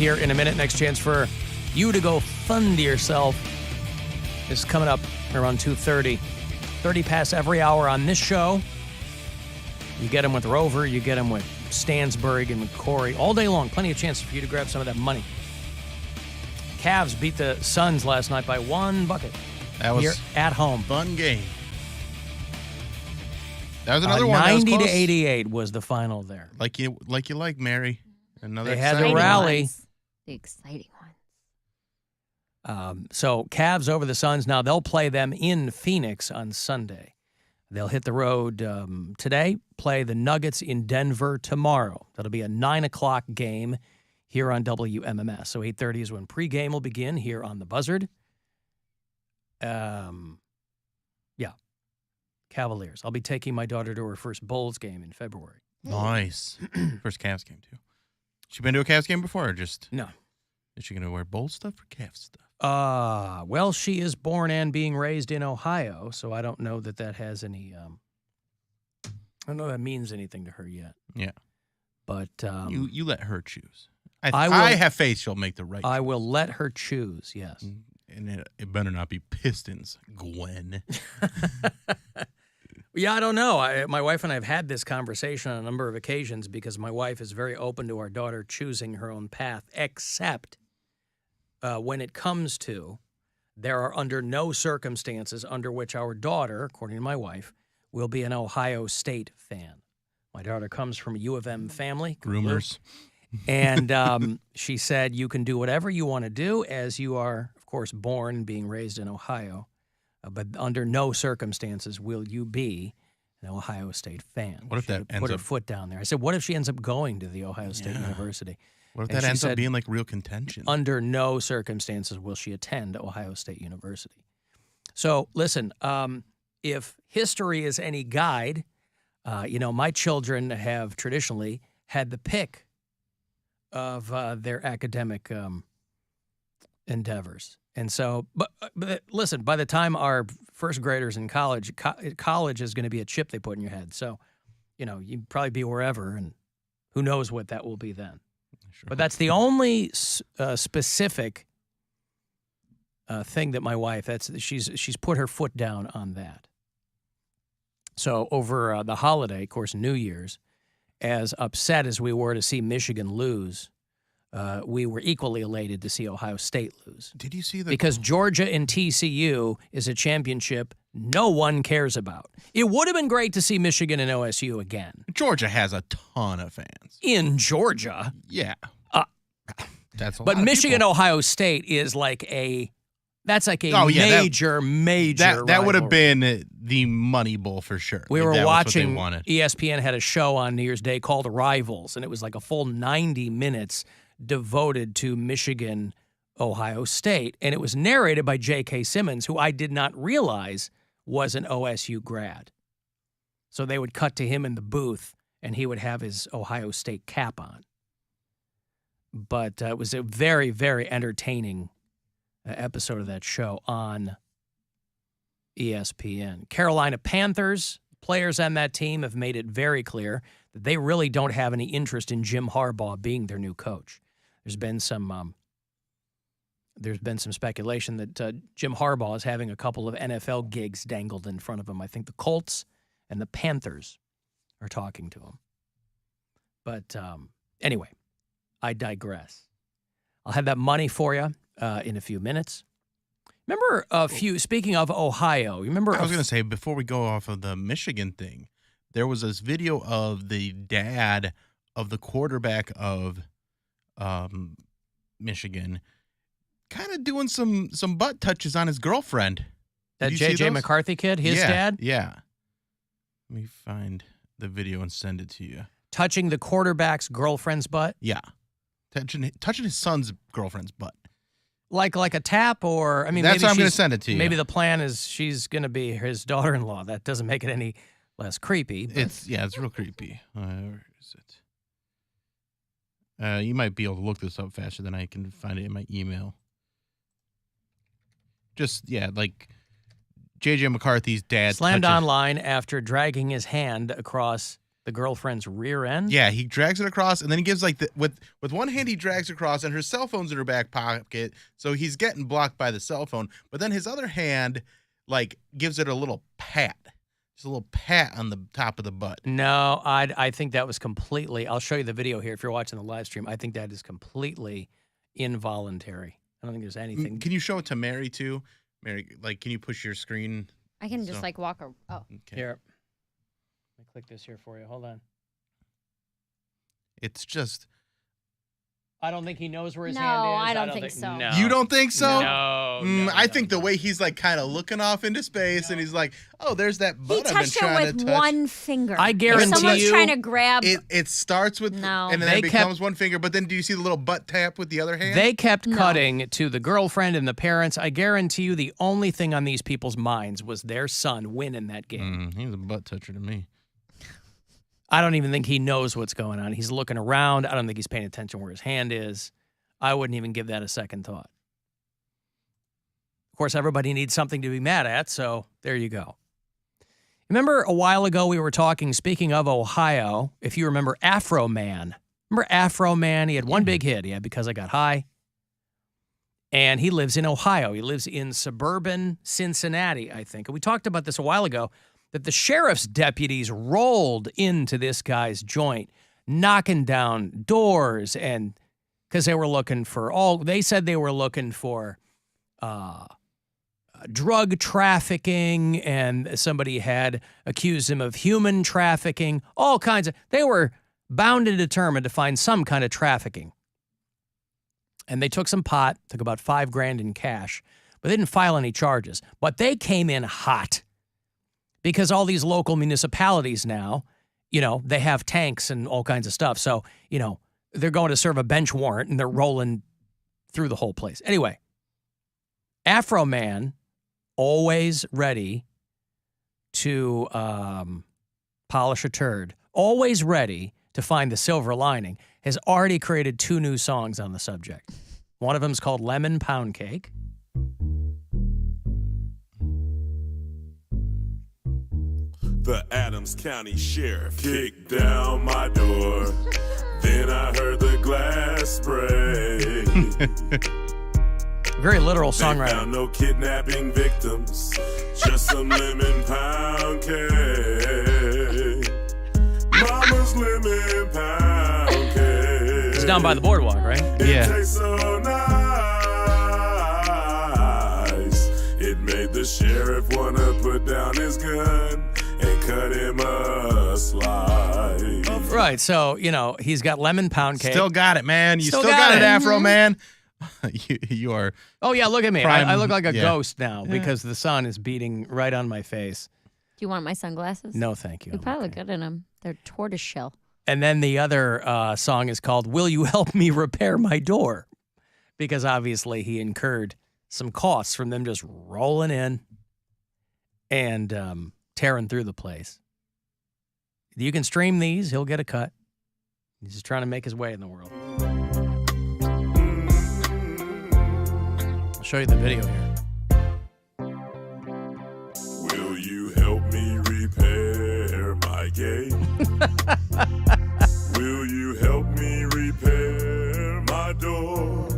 Here in a minute, next chance for you to go fund yourself is coming up around 2:30. 30 past every hour on this show. You get them with Rover, you get them with Stansburg and Corey all day long. Plenty of chances for you to grab some of that money. Cavs beat the Suns last night by 1 bucket. That was here at home. Fun game. That was another one. 90 to 88 was the final there. Like you like, Mary. Another they had to rally. The exciting ones. So Cavs over the Suns. Now they'll play them in Phoenix on Sunday. They'll hit the road today, play the Nuggets in Denver tomorrow. That'll be a 9 o'clock game here on WMMS. So 8:30 is when pregame will begin here on the Buzzard. Yeah, Cavaliers. I'll be taking my daughter to her first Bulls game in February. Nice. First Cavs game, too. She been to a Cavs game before or just? No. Is she going to wear Bulls stuff or Cavs stuff? Well, she is born and being raised in Ohio, so I don't know that has any, I don't know if that means anything to her yet. Yeah. But you let her choose. I have faith she'll make the right choice. I will let her choose, yes. And it better not be Pistons, Gwen. Yeah, I don't know. My wife and I have had this conversation on a number of occasions because my wife is very open to our daughter choosing her own path, except when it comes to there are under no circumstances under which our daughter, according to my wife, will be an Ohio State fan. My daughter comes from a U of M family. Rumors. And she said, you can do whatever you want to do as you are, of course, born and being raised in Ohio. But under no circumstances will you be an Ohio State fan. What if that ends put her up foot down there? I said, what if she ends up going to the Ohio State University? What if that ends up being like real contention? Under no circumstances will she attend Ohio State University. So listen, if history is any guide, my children have traditionally had the pick of their academic endeavors. And so, but listen, by the time our first graders in college, college is going to be a chip they put in your head. So, you'd probably be wherever, and who knows what that will be then. Sure. But that's the only specific thing that my wife, she's put her foot down on that. So over the holiday, of course, New Year's, as upset as we were to see Michigan lose, we were equally elated to see Ohio State lose. Did you see that? Because Georgia and TCU is a championship no one cares about. It would have been great to see Michigan and OSU again. Georgia has a ton of fans. In Georgia? Yeah. That's a lot But of Michigan, people. Ohio State is like a major That would have rivalry. been the Money Bowl for sure. We Like, were that was what they watching, wanted. ESPN had a show on New Year's Day called Rivals, and it was like a full 90 minutes devoted to Michigan, Ohio State. And it was narrated by J.K. Simmons, who I did not realize was an OSU grad. So they would cut to him in the booth, and he would have his Ohio State cap on. But it was a very, very entertaining episode of that show on ESPN. Carolina Panthers, players on that team have made it very clear that they really don't have any interest in Jim Harbaugh being their new coach. There's been some speculation that Jim Harbaugh is having a couple of NFL gigs dangled in front of him. I think the Colts and the Panthers are talking to him. But anyway, I digress. I'll have that money for you in a few minutes. Remember speaking of Ohio, I was going to say, before we go off of the Michigan thing, there was this video of the dad of the quarterback of Michigan kind of doing some butt touches on his girlfriend. That J.J. McCarthy kid, his dad? Yeah. Let me find the video and send it to you. Touching the quarterback's girlfriend's butt? Yeah. Touching his son's girlfriend's butt. Like a tap, or That's maybe why I'm going to send it to you. Maybe the plan is she's going to be his daughter-in-law. That doesn't make it any less creepy. But. It's real creepy. Where is it? You might be able to look this up faster than I can find it in my email. Like J.J. McCarthy's dad slammed online after dragging his hand across the girlfriend's rear end? Yeah, he drags it across, and then he gives like with one hand he drags across, and her cell phone's in her back pocket, so he's getting blocked by the cell phone. But then his other hand like gives it a little pat, just a little pat on the top of the butt. No, I think that was completely. I'll show you the video here if you're watching the live stream. I think that is completely involuntary. I don't think there's anything. Can you show it to Mary too? Mary, like, can you push your screen? I can just like walk. Oh, Okay. Here. Let me click this here for you. Hold on. It's just. I don't think he knows where his No, hand is. I don't think so. No. You don't think so? No. I think the way he's like kind of looking off into space, and he's like, "Oh, there's that he butt I've been touched it trying with to touch." one finger. I guarantee If someone's you- trying to grab. It starts with, No. and then They it becomes one finger. But then, do you see the little butt tap with the other hand? They kept No. cutting to the girlfriend and the parents. I guarantee you the only thing on these people's minds was their son winning that game. He's a butt toucher to me. I don't even think he knows what's going on. He's looking around. I don't think he's paying attention where his hand is. I wouldn't even give that a second thought. Of course, everybody needs something to be mad at, so there you go. Remember a while ago we were talking, speaking of Ohio, if you remember Afro Man. Remember Afro Man? He had one big hit. He had Because I Got High. And he lives in Ohio. He lives in suburban Cincinnati, I think. And we talked about this a while ago, that the sheriff's deputies rolled into this guy's joint, knocking down doors, and because they were looking for they said they were looking for drug trafficking, and somebody had accused him of human trafficking, all kinds of, they were bound and determined to find some kind of trafficking. And they took some pot, took about $5,000 in cash, but they didn't file any charges. But they came in hot because all these local municipalities now, they have tanks and all kinds of stuff. So, they're going to serve a bench warrant, and they're rolling through the whole place. Anyway, Afro Man, always ready to polish a turd, always ready to find the silver lining, has already created 2 new songs on the subject. One of them is called Lemon Poundcake. The Adams County Sheriff kicked down my door. Then I heard the glass break. Very literal They songwriter. found no kidnapping victims, just some lemon pound cake. Mama's lemon pound cake. It's down by the boardwalk, right? Yeah. It tastes so nice. It made the sheriff wanna put down his gun and cut him a slice. Right, so, he's got lemon pound cake. Still got it, man. You Still still, got got it. it, Afro Man. You are. Oh, yeah, look at me. Prime- I look like a yeah. ghost now because the sun is beating right on my face. Do you want my sunglasses? No, thank you. You I'm probably okay. look good in them. They're tortoise shell. And then the other song is called Will You Help Me Repair My Door? Because obviously he incurred some costs from them just rolling in and tearing through the place. You can stream these. He'll get a cut. He's just trying to make his way in the world. I'll show you the video here. Will you help me repair my gate? Will you help me repair my door?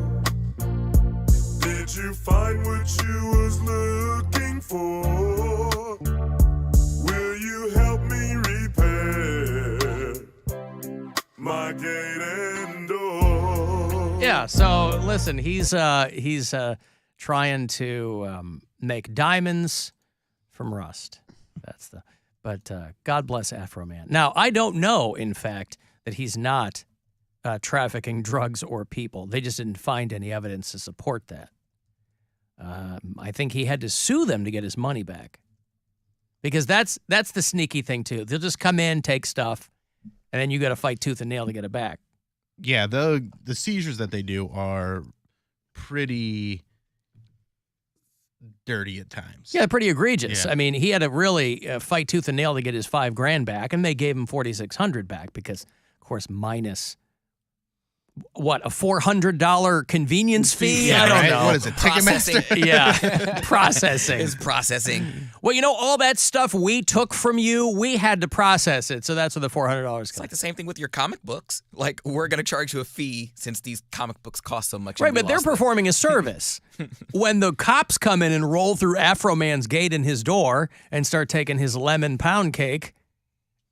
Did you find what you was looking for? Will you help me repair my gate and door? Yeah, so listen, he's trying to make diamonds from rust. But God bless Afro Man. Now, I don't know, in fact, that he's not trafficking drugs or people. They just didn't find any evidence to support that. I think he had to sue them to get his money back. Because that's the sneaky thing, too. They'll just come in, take stuff, and then you got to fight tooth and nail to get it back. Yeah, the seizures that they do are pretty dirty at times. Yeah, pretty egregious. Yeah. I mean, he had to really fight tooth and nail to get his $5,000 back, and they gave him $4,600 back because, of course, minus What, a $400 convenience fee? Yeah, I don't right? know. What is it, Ticketmaster? Yeah, processing. Is processing. Well, all that stuff we took from you, we had to process it. So that's where the $400 It's comes. like the same thing with your comic books. Like, we're going to charge you a fee since these comic books cost so much. Right, and we but they're lost it. performing a service. When the cops come in and roll through Afro Man's gate in his door and start taking his lemon pound cake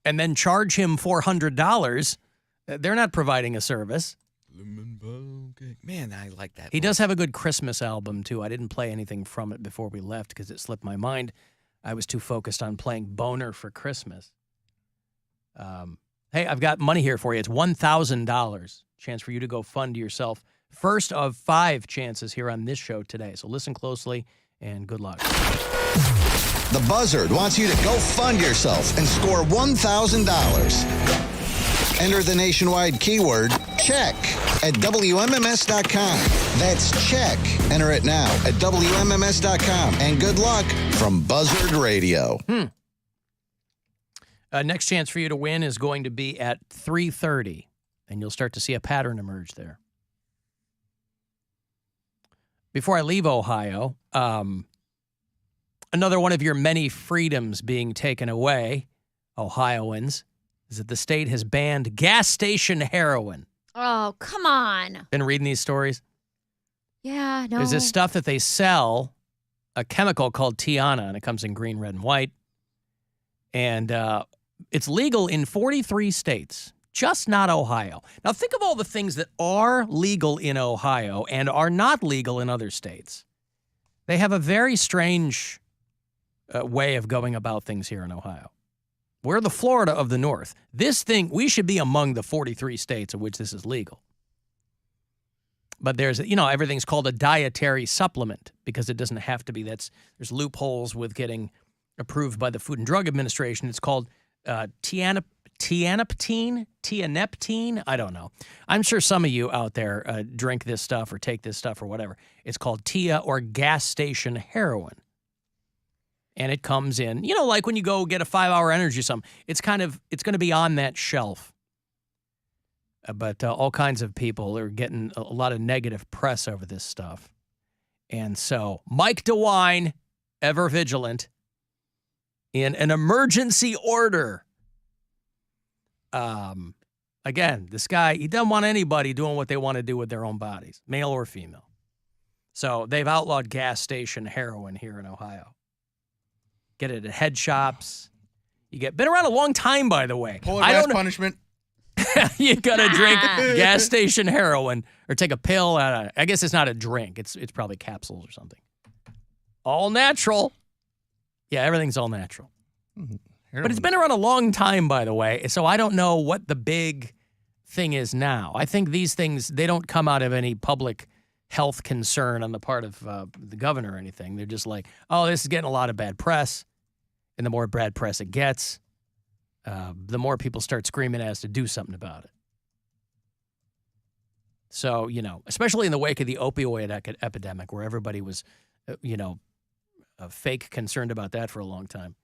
and then charge him $400, they're not providing a service. Man, I like that. He does have a good Christmas album, too. I didn't play anything from it before we left because it slipped my mind. I was too focused on playing Boner for Christmas. Hey, I've got money here for you. It's $1,000. Chance for you to go fund yourself. First of 5 chances here on this show today. So listen closely and good luck. The Buzzard wants you to go fund yourself and score $1,000. Enter the nationwide keyword check at WMMS.com. That's check. Enter it now at WMMS.com. And good luck from Buzzard Radio. Next chance for you to win is going to be at 3:30, and you'll start to see a pattern emerge there. Before I leave Ohio, another one of your many freedoms being taken away, Ohioans, is that the state has banned gas station heroin. Oh, come on. Been reading these stories? Yeah, no. There's this stuff that they sell, a chemical called Tiana, and it comes in green, red, and white. And it's legal in 43 states, just not Ohio. Now, think of all the things that are legal in Ohio and are not legal in other states. They have a very strange way of going about things here in Ohio. We're the Florida of the North. This thing, we should be among the 43 states in which this is legal. But there's, everything's called a dietary supplement because it doesn't have to be. There's loopholes with getting approved by the Food and Drug Administration. It's called tianeptine. I don't know. I'm sure some of you out there drink this stuff or take this stuff or whatever. It's called Tia or gas station heroin. And it comes in, like when you go get a 5-hour energy something, it's going to be on that shelf. But all kinds of people are getting a lot of negative press over this stuff. And so Mike DeWine, ever vigilant, in an emergency order. Again, this guy, he doesn't want anybody doing what they want to do with their own bodies, male or female. So they've outlawed gas station heroin here in Ohio. Get it at head shops. Been around a long time, by the way. Polar punishment. You gotta drink gas station heroin or take a pill. I guess it's not a drink. It's probably capsules or something. All natural. Yeah, everything's all natural. But it's been around a long time, by the way. So I don't know what the big thing is now. I think these things, they don't come out of any public health concern on the part of the governor or anything. They're just like, oh, this is getting a lot of bad press. And the more bad press it gets, the more people start screaming as to do something about it. So, especially in the wake of the opioid epidemic where everybody was, fake concerned about that for a long time.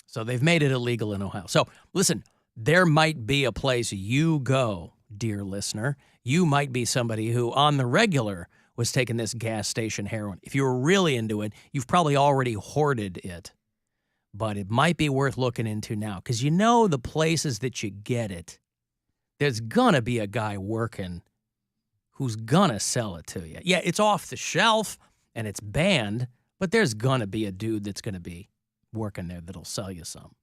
So they've made it illegal in Ohio. So listen, there might be a place you go, dear listener. You might be somebody who on the regular was taking this gas station heroin. If you were really into it, you've probably already hoarded it. But it might be worth looking into now because the places that you get it, there's going to be a guy working who's going to sell it to you. Yeah, it's off the shelf and it's banned, but there's going to be a dude that's going to be working there that'll sell you some.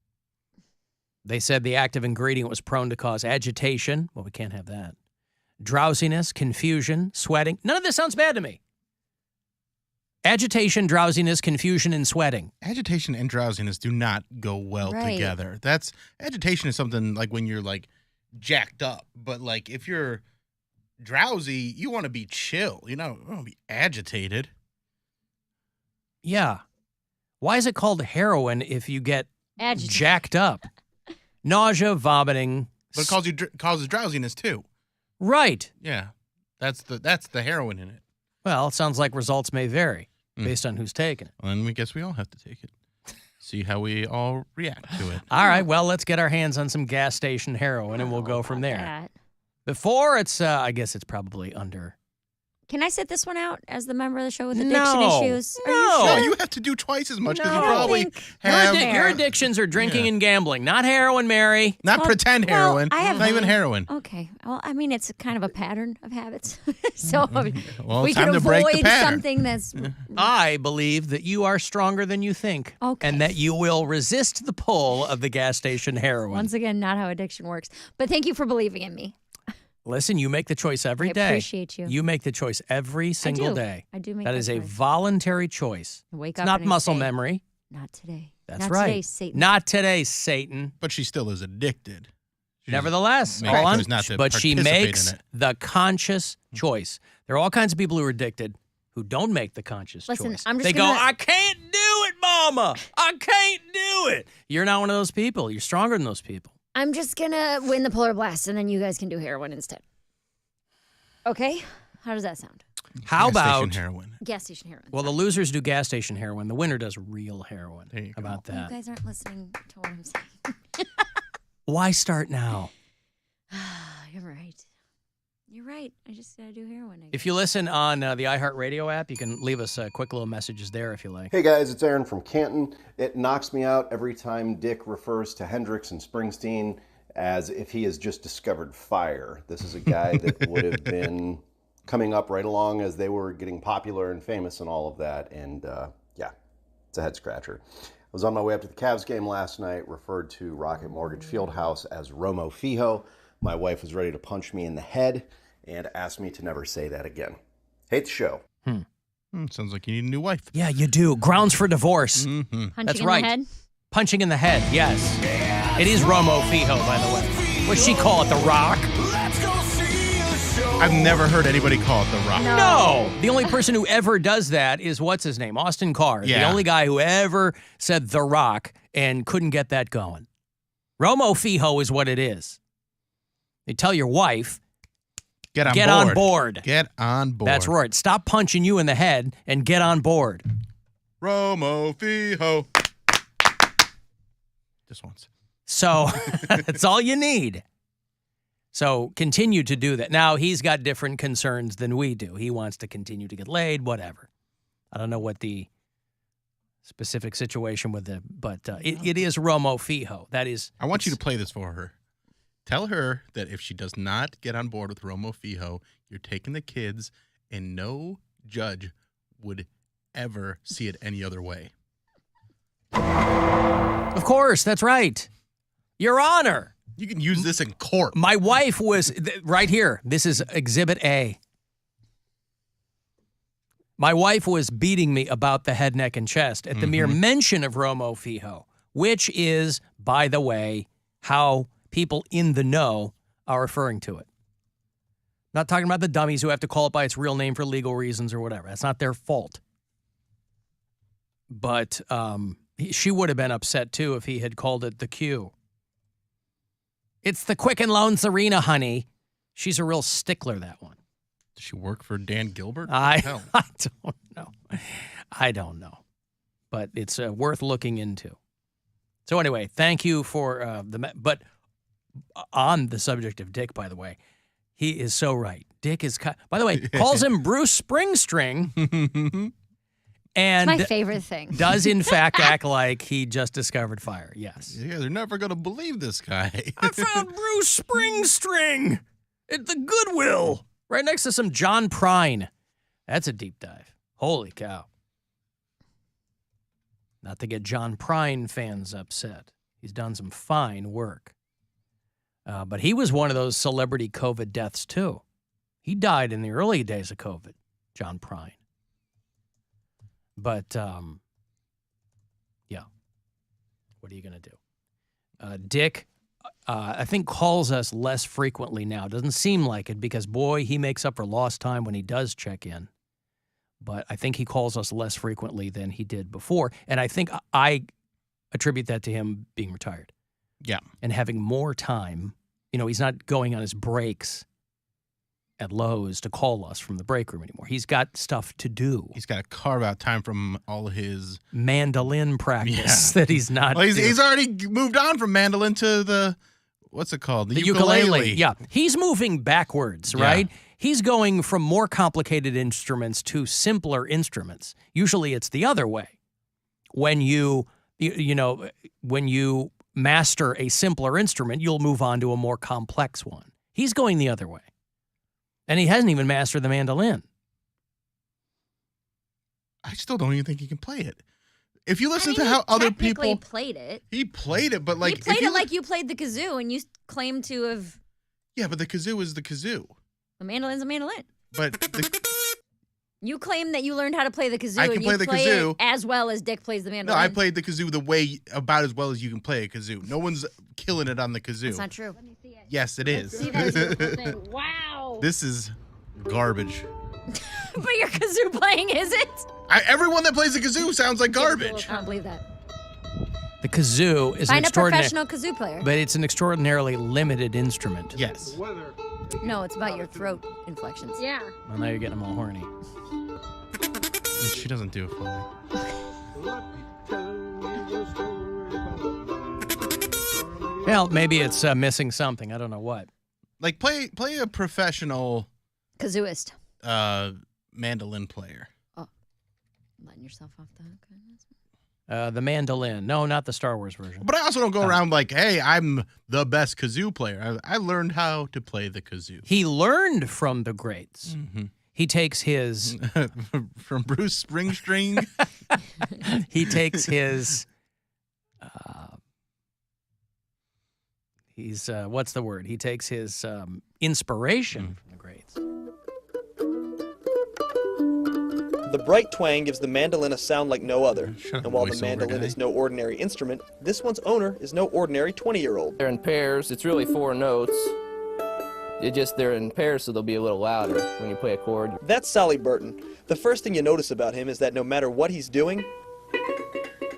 They said the active ingredient was prone to cause agitation. Well, we can't have that. Drowsiness, confusion, sweating. None of this sounds bad to me. Agitation, drowsiness, confusion, and sweating. Agitation and drowsiness do not go well together. Agitation is something like when you're like jacked up, but like if you're drowsy, you want to be chill. You don't want to be agitated. Yeah. Why is it called heroin if you get Agitated. jacked up? Nausea, vomiting. But it causes drowsiness too. Right. Yeah. That's the heroin in it. Well, it sounds like results may vary based on who's taking it. Well, then we guess we all have to take it. See how we all react to it. All right, well, let's get our hands on some gas station heroin and we'll go from there. That. Before, it's I guess it's probably under. Can I sit this one out as the member of the show with addiction No. issues? Are No. you No, sure? you have to do twice as much because No. you probably think have Your addictions are drinking and gambling, not heroin, Mary. not Well, pretend well, heroin, I have- not even heroin. Okay. Well, I mean, it's kind of a pattern of habits. So Well, we it's time could to break the avoid pattern. something that's I believe that you are stronger than you think. Okay. And that you will resist the pull of the gas station heroin. once again not how addiction works. But thank you for believing in me. Listen, you make the choice every I day. appreciate you. You make the choice every single do. day. I do make That that is a choice. voluntary choice. I wake It's up not and I muscle say, memory. Not today. That's not right. Today, Satan. Not today, Satan. But she still is addicted. She just Nevertheless, makes all the I'm- choice not to but she participate makes in it. the conscious choice. There are all kinds of people who are addicted who don't make the conscious Listen, choice. I'm just they gonna- go, I can't do it, mama. I can't do it. You're not one of those people. You're stronger than those people. I'm just gonna win the polar blast, and then you guys can do heroin instead. Okay? How does that sound? How Gas station about, heroin? Gas station heroin. well, the losers do gas station heroin. The winner does real heroin. There you How go. about You that? guys aren't listening to what I'm saying. Why start now? You're right. You're right. I just gotta do heroin. I guess. If you listen on the iHeartRadio app, you can leave us quick little messages there if you like. Hey guys, it's Aaron from Canton. It knocks me out every time Dick refers to Hendrix and Springsteen as if he has just discovered fire. This is a guy that would have been coming up right along as they were getting popular and famous and all of that. And yeah, it's a head scratcher. I was on my way up to the Cavs game last night, referred to Rocket Mortgage Fieldhouse as RoMoFiHo. My wife was ready to punch me in the head and asked me to never say that again. Hate the show. Sounds like you need a new wife. Yeah, you do. Grounds for divorce. Punching That's in right. the head? Punching in the head, yes. It is RoMoFiHo, by the way. What'd she call it, The Rock? I've never heard anybody call it The Rock. No. The only person who ever does that is, what's his name? Austin Carr. The Yeah. only guy who ever said The Rock and couldn't get that going. RoMoFiHo is what it is. You tell your wife, Get on get board. on board. Get on board. That's right. Stop punching you in the head and get on board. RoMoFiHo. Just once. So that's all you need. So continue to do that. Now, he's got different concerns than we do. He wants to continue to get laid, whatever. I don't know what the specific situation with it, but it is RoMoFiHo. That is. I want you to play this for her. Tell her that if she does not get on board with RoMoFiHo, you're taking the kids, and no judge would ever see it any other way. Of course, that's right. Your Honor. You can use this in court. My wife was right here. This is Exhibit A. My wife was beating me about the head, neck, and chest at the mere mention of RoMoFiHo, which is, by the way, how people in the know are referring to it. Not talking about the dummies who have to call it by its real name for legal reasons or whatever. That's not their fault. But she would have been upset, too, if he had called it the Q. It's the Quicken Loans Arena, honey. She's a real stickler, that one. Does she work for Dan Gilbert? I Hell. don't know. I don't know. But it's worth looking into. So anyway, thank you for but on the subject of Dick, by the way, he is so right. Dick is, by the way, calls him Bruce Springstring. And It's my favorite thing. does in fact act like he just discovered fire. Yes. Yeah, they're never going to believe this guy. I found Bruce Springstring at the Goodwill, right next to some John Prine. That's a deep dive. Holy cow. Not to get John Prine fans upset. He's done some fine work. But he was one of those celebrity COVID deaths, too. He died in the early days of COVID, John Prine. But, yeah. What are you going to do? Dick, I think, calls us less frequently now. Doesn't seem like it because, boy, he makes up for lost time when he does check in. But I think he calls us less frequently than he did before. And I think I attribute that to him being retired. Yeah. And having more time. You know, he's not going on his breaks at Lowe's to call us from the break room anymore. He's got stuff to do. He's got to carve out time from all his Mandolin practice that he's not Well, doing. he's already moved on from mandolin to the what's it called? The ukulele. Yeah. He's moving backwards, right? He's going from more complicated instruments to simpler instruments. Usually it's the other way. When when you master a simpler instrument, you'll move on to a more complex one. He's going the other way. And he hasn't even mastered the mandolin. I still don't even think he can play it. If you listen to how other people played it. He played it, but like he played it like you played the kazoo, and you claim to have. Yeah, but the kazoo is the kazoo. A mandolin's a mandolin. But you claim that you learned how to play the kazoo. I can and play you the play kazoo it as well as Dick plays the no, mandolin. I played the kazoo the way about as well as you can play a kazoo. No one's killing it on the kazoo. That's not true. Yes, it is. See that beautiful thing. Wow. This is garbage. But your kazoo playing is it? Everyone that plays the kazoo sounds like garbage. I don't believe that. The kazoo is Find an a extraordinary, professional kazoo player. but it's an extraordinarily limited instrument. Yes. No, it's about your throat inflections. Yeah. Well, now you're getting them all horny. She doesn't do it for me. Well, maybe it's missing something. I don't know what. Like play a professional Kazooist. Mandolin player. Oh, letting yourself off the hook. The mandolin. No, not the Star Wars version. But I also don't go around like, hey, I'm the best kazoo player. I learned how to play the kazoo. He learned from the greats. Mm-hmm. He takes his... From Bruce Springsteen? He takes his... what's the word? He takes his inspiration from the greats. The bright twang gives the mandolin a sound like no other. Shut up, And while the voiceover mandolin guy. is no ordinary instrument, this one's owner is no ordinary 20-year-old. They're in pairs. It's really 4 notes. They're in pairs, so they'll be a little louder when you play a chord. That's Sally Burton. The first thing you notice about him is that no matter what he's doing,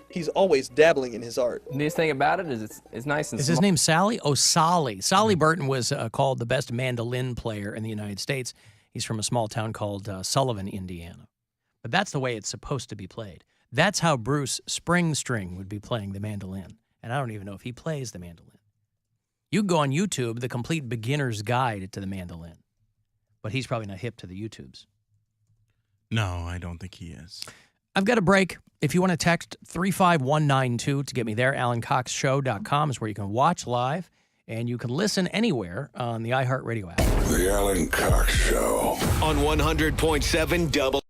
he's always dabbling in his art. The nice thing about it is it's nice and Is small. his name Sally? Oh, Solly. Solly Burton was called the best mandolin player in the United States. He's from a small town called Sullivan, Indiana. But that's the way it's supposed to be played. That's how Bruce Springsteen would be playing the mandolin. And I don't even know if he plays the mandolin. You can go on YouTube, the complete beginner's guide to the mandolin. But he's probably not hip to the YouTubes. No, I don't think he is. I've got a break. If you want to text 35192 to get me there, AlanCoxShow.com is where you can watch live. And you can listen anywhere on the iHeartRadio app. The Alan Cox Show. On 100.7 double.